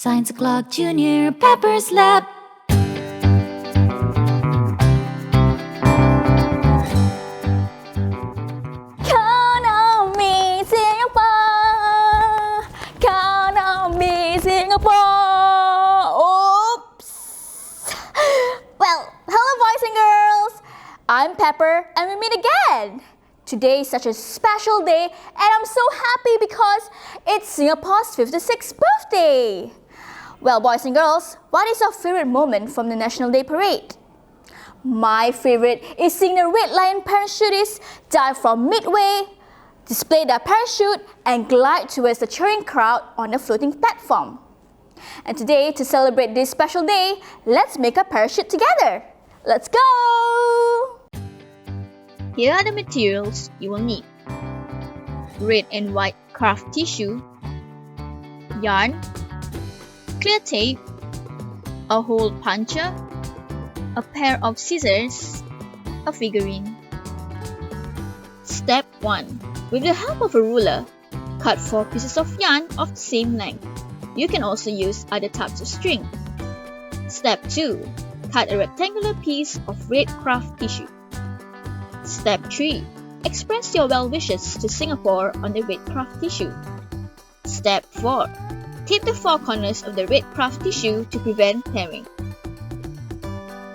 Science O'Clock Junior Pepper's Lab. Count on me, Singapore. Count on me, Singapore. Oops. Well, hello boys and girls. I'm Pepper and we meet again. Today is such a special day and I'm so happy because it's Singapore's 56th birthday. Well, boys and girls, what is your favorite moment from the National Day Parade? My favorite is seeing the Red Lion parachutists dive from midway, display their parachute and glide towards the cheering crowd on the floating platform. And today, to celebrate this special day, let's make a parachute together. Let's go! Here are the materials you will need. Red and white craft tissue, yarn, clear tape, a hole puncher, a pair of scissors, a figurine. Step 1. With the help of a ruler, cut 4 pieces of yarn of the same length. You can also use other types of string. Step 2. Cut a rectangular piece of red craft tissue. Step 3. Express your well wishes to Singapore on the red craft tissue. Step 4. Tape the 4 corners of the red craft tissue to prevent tearing.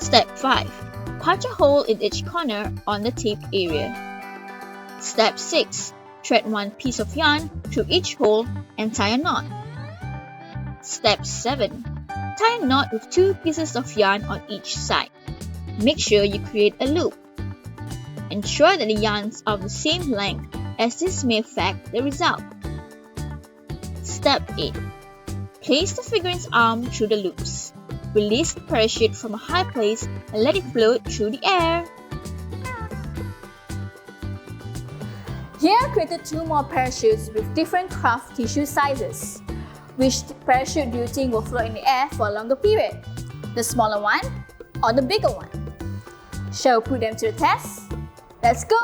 Step 5. Punch a hole in each corner on the taped area. Step 6. Thread 1 piece of yarn through each hole and tie a knot. Step 7. Tie a knot with 2 pieces of yarn on each side. Make sure you create a loop. Ensure that the yarns are of the same length, as this may affect the result. Step 8. Place the figurine's arm through the loops. Release the parachute from a high place and let it float through the air. Here I created 2 more parachutes with different craft tissue sizes. Which parachute do you think will float in the air for a longer period? The smaller one or the bigger one? Shall we put them to the test? Let's go!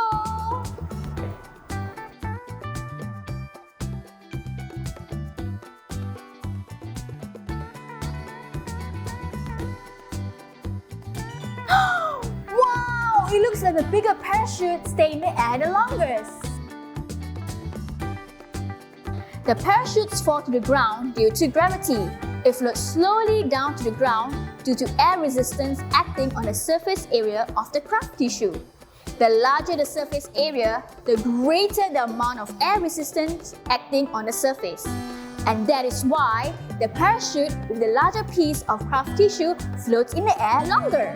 Wow! It looks like the bigger parachute stay in the air the longest. The parachutes fall to the ground due to gravity. It floats slowly down to the ground due to air resistance acting on the surface area of the craft tissue. The larger the surface area, the greater the amount of air resistance acting on the surface. And that is why the parachute with the larger piece of craft tissue floats in the air longer.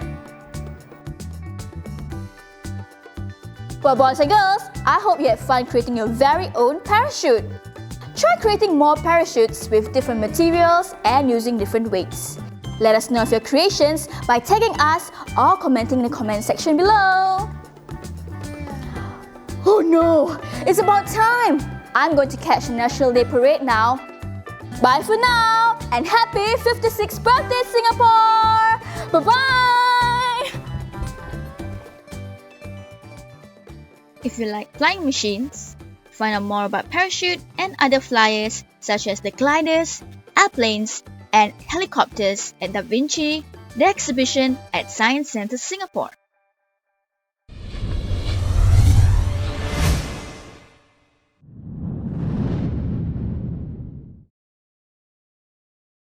Well, boys and girls, I hope you had fun creating your very own parachute. Try creating more parachutes with different materials and using different weights. Let us know of your creations by tagging us or commenting in the comment section below. Oh no, it's about time! I'm going to catch the National Day Parade now. Bye for now and happy 56th birthday Singapore! Bye-bye! If you like flying machines, find out more about parachute and other flyers such as the gliders, airplanes, and helicopters at the Vinci, the exhibition at Science Centre Singapore.